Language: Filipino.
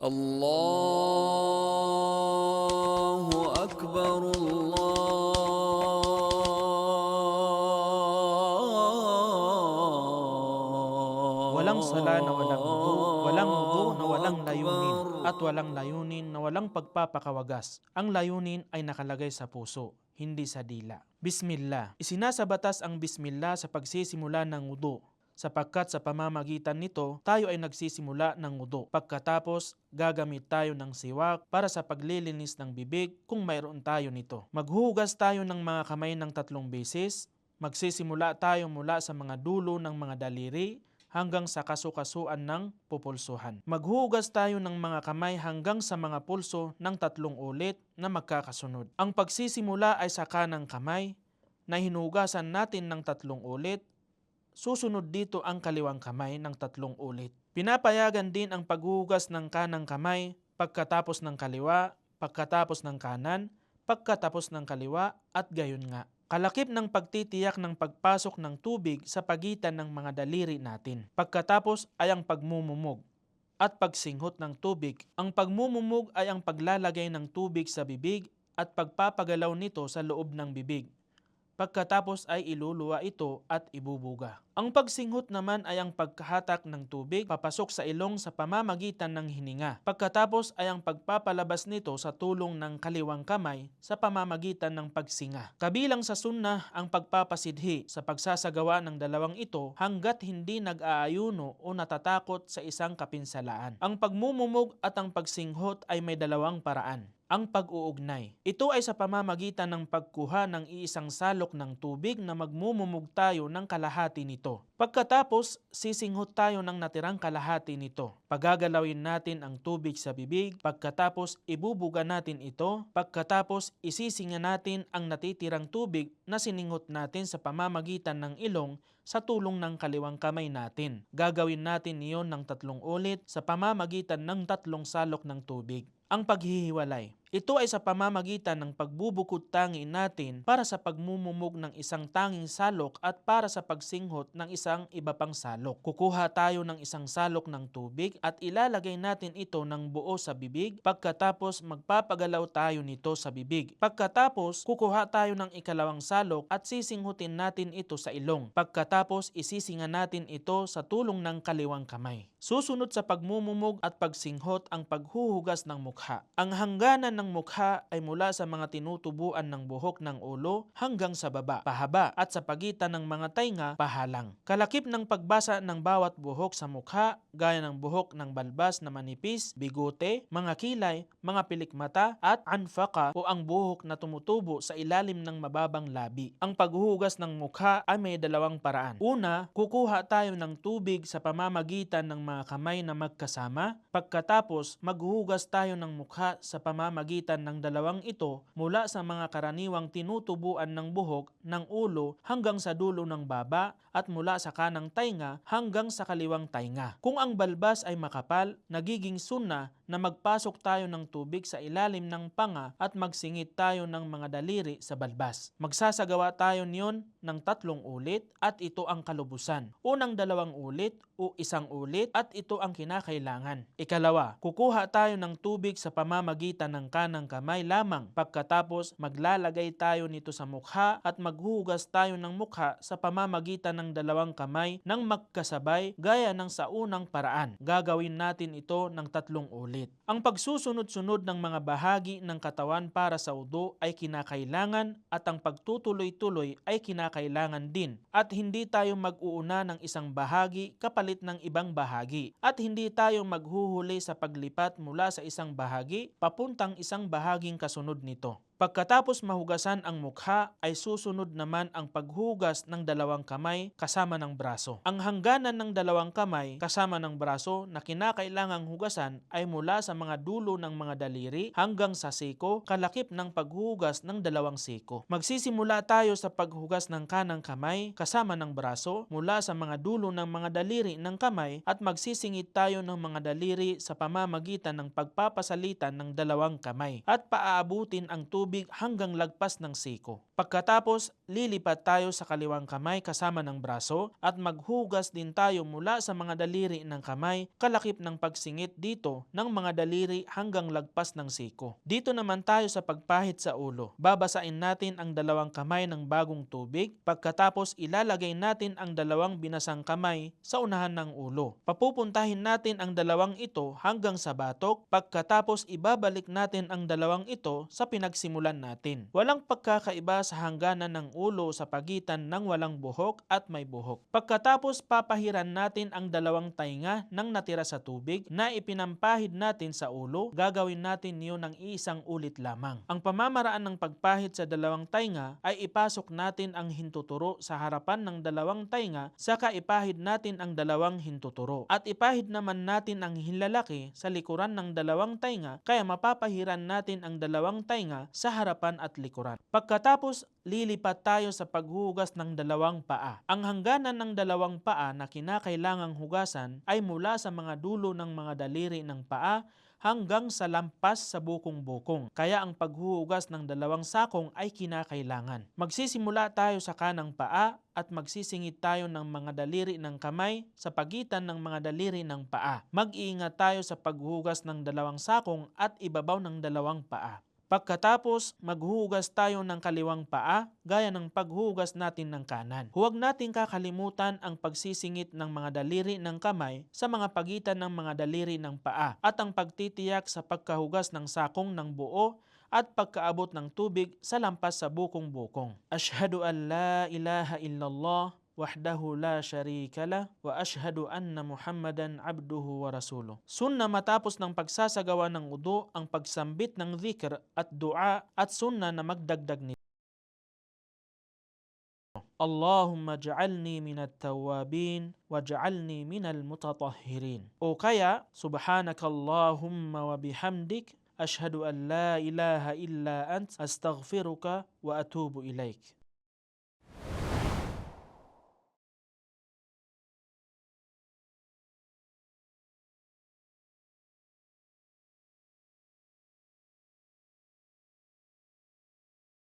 Allahu Akbar, Walang sala na walang wudu na Allahu walang layunin, Akbar. at walang layunin na walang pagpapakawagas. Ang layunin ay nakalagay sa puso, hindi sa dila. Bismillah. Isinasa batas ang bismillah sa pagsisimula ng wudu, sapagkat sa pamamagitan nito, tayo ay nagsisimula ng wudu. Pagkatapos, gagamit tayo ng siwak para sa paglilinis ng bibig kung mayroon tayo nito. Maghuhugas tayo ng mga kamay ng 3 beses. Magsisimula tayo mula sa mga dulo ng mga daliri hanggang sa kasukasuan ng pupulsuhan. Maghuhugas tayo ng mga kamay hanggang sa mga pulso ng 3 ulit na magkakasunod. Ang pagsisimula ay sa kanang kamay na hinugasan natin ng 3 ulit. Susunod dito ang kaliwang kamay ng 3 ulit. Pinapayagan din ang paghuhugas ng kanang kamay pagkatapos ng kaliwa, pagkatapos ng kanan, pagkatapos ng kaliwa at gayon nga. Kalakip ng pagtitiyak ng pagpasok ng tubig sa pagitan ng mga daliri natin. Pagkatapos ay ang pagmumumog at pagsinghot ng tubig. Ang pagmumumog ay ang paglalagay ng tubig sa bibig at pagpapagalaw nito sa loob ng bibig. Pagkatapos ay iluluwa ito at ibubuga. Ang pagsinghot naman ay ang pagkahatak ng tubig papasok sa ilong sa pamamagitan ng hininga. Pagkatapos ay ang pagpapalabas nito sa tulong ng kaliwang kamay sa pamamagitan ng pagsinga. Kabilang sa sunnah ang pagpapasidhi sa pagsasagawa ng dalawang ito hanggat hindi nag-aayuno o natatakot sa isang kapinsalaan. Ang pagmumumog at ang pagsinghot ay may dalawang paraan. Ang pag-uugnay. Ito ay sa pamamagitan ng pagkuha ng iisang salok ng tubig na magmumumog tayo ng kalahati nito. Pagkatapos, sisinghot tayo ng natirang kalahati nito. Pagagalawin natin ang tubig sa bibig, pagkatapos ibubuga natin ito, pagkatapos isisinga natin ang natitirang tubig na sininghot natin sa pamamagitan ng ilong sa tulong ng kaliwang kamay natin. Gagawin natin iyon ng 3 ulit sa pamamagitan ng 3 salok ng tubig. Ang paghihiwalay. Ito ay sa pamamagitan ng pagbubukod tangi natin para sa pagmumumog ng isang tanging salok at para sa pagsinghot ng isang iba pang salok. Kukuha tayo ng isang salok ng tubig at ilalagay natin ito ng buo sa bibig. Pagkatapos magpapagalaw tayo nito sa bibig. Pagkatapos kukuha tayo ng ikalawang salok at sisinghutin natin ito sa ilong. Pagkatapos isisinga natin ito sa tulong ng kaliwang kamay. Susunod sa pagmumumog at pagsinghot ang paghuhugas ng mukha. Ang hangganan ng mukha ay mula sa mga tinutubuan ng buhok ng ulo hanggang sa baba, pahaba, at sa pagitan ng mga tainga, pahalang. Kalakip ng pagbasa ng bawat buhok sa mukha, gaya ng buhok ng balbas na manipis, bigote, mga kilay, mga pilikmata, at anfaka o ang buhok na tumutubo sa ilalim ng mababang labi. Ang paghuhugas ng mukha ay may dalawang paraan. Una, kukuha tayo ng tubig sa pamamagitan ng mga kamay na magkasama. Pagkatapos, maghuhugas tayo ng mukha sa pamamagitan ng dalawang ito mula sa mga karaniwang tinutubuan ng buhok ng ulo hanggang sa dulo ng baba at mula sa kanang tainga hanggang sa kaliwang tainga. Kung ang balbas ay makapal, nagiging sunnah na magpasok tayo ng tubig sa ilalim ng panga at magsingit tayo ng mga daliri sa balbas. Magsasagawa tayo niyon ng 3 ulit at ito ang kalubusan. Unang 2 ulit o 1 ulit at ito ang kinakailangan. Ikalawa, kukuha tayo ng tubig sa pamamagitan ng kanang kamay lamang. Pagkatapos maglalagay tayo nito sa mukha at maghuhugas tayo ng mukha sa pamamagitan ng 2 kamay ng magkasabay gaya ng sa unang paraan. Gagawin natin ito ng 3 ulit. Ang pagsusunod-sunod ng mga bahagi ng katawan para sa wudu ay kinakailangan at ang pagtutuloy-tuloy ay kinakailangan din at hindi tayo mag-uuna ng isang bahagi kapalit ng ibang bahagi at hindi tayo maghuhuli sa paglipat mula sa isang bahagi papuntang isang bahaging kasunod nito. Pagkatapos mahugasan ang mukha ay susunod naman ang paghugas ng 2 kamay kasama ng braso. Ang hangganan ng 2 kamay kasama ng braso na kinakailangang hugasan ay mula sa mga dulo ng mga daliri hanggang sa siko, kalakip ng paghugas ng 2 siko. Magsisimula tayo sa paghugas ng kanang kamay kasama ng braso mula sa mga dulo ng mga daliri ng kamay at magsisingit tayo ng mga daliri sa pamamagitan ng pagpapasalitan ng 2 kamay at paaabutin ang tubig tubig hanggang lagpas ng siko. Pagkatapos, lilipat tayo sa kaliwang kamay kasama ng braso at maghugas din tayo mula sa mga daliri ng kamay kalakip ng pagsingit dito ng mga daliri hanggang lagpas ng siko. Dito naman tayo sa pagpahid sa ulo. Babasain natin ang dalawang kamay ng bagong tubig, pagkatapos ilalagay natin ang dalawang binasang kamay sa unahan ng ulo. Papupuntahin natin ang dalawang ito hanggang sa batok, pagkatapos ibabalik natin ang dalawang ito sa pinagsimulan natin. Walang pagkakaiba sa hangganan ng ulo sa pagitan ng walang buhok at may buhok. Pagkatapos papahiran natin ang dalawang tainga ng natira sa tubig na ipinampahid natin sa ulo, gagawin natin niyon ng iisang ulit lamang. Ang pamamaraan ng pagpahid sa dalawang tainga ay ipasok natin ang hintuturo sa harapan ng dalawang tainga, saka ipahid natin ang dalawang hintuturo. At ipahid naman natin ang hinlalaki sa likuran ng dalawang tainga, kaya mapapahiran natin ang dalawang tainga sa harapan at likuran. Pagkatapos, lilipat tayo sa paghuhugas ng dalawang paa. Ang hangganan ng dalawang paa na kinakailangang hugasan ay mula sa mga dulo ng mga daliri ng paa hanggang sa lampas sa bukong-bukong. Kaya ang paghuhugas ng dalawang sakong ay kinakailangan. Magsisimula tayo sa kanang paa at magsisingit tayo ng mga daliri ng kamay sa pagitan ng mga daliri ng paa. Mag-iingat tayo sa paghuhugas ng dalawang sakong at ibabaw ng dalawang paa. Pagkatapos, maghuhugas tayo ng kaliwang paa gaya ng paghuhugas natin ng kanan. Huwag nating kakalimutan ang pagsisingit ng mga daliri ng kamay sa mga pagitan ng mga daliri ng paa at ang pagtitiyak sa pagkahugas ng sakong ng buo at pagkaabot ng tubig sa lampas sa bukong-bukong. Ashhadu an la ilaha illallah wahdahu la sharika lah wa ashhadu anna Muhammadan abduhu wa rasuluh. Sunna matapos ng pagsasagawa ng udu ang pagsambit ng dhikr at dua at sunna na magdagdag nito. Allahumma ja'alni minat tawabin waj'alni minal mutatahhirin. O kaya, subhanakallahumma wa bihamdik ashhadu an la ilaha illa ant astaghfiruka wa atubu ilaik.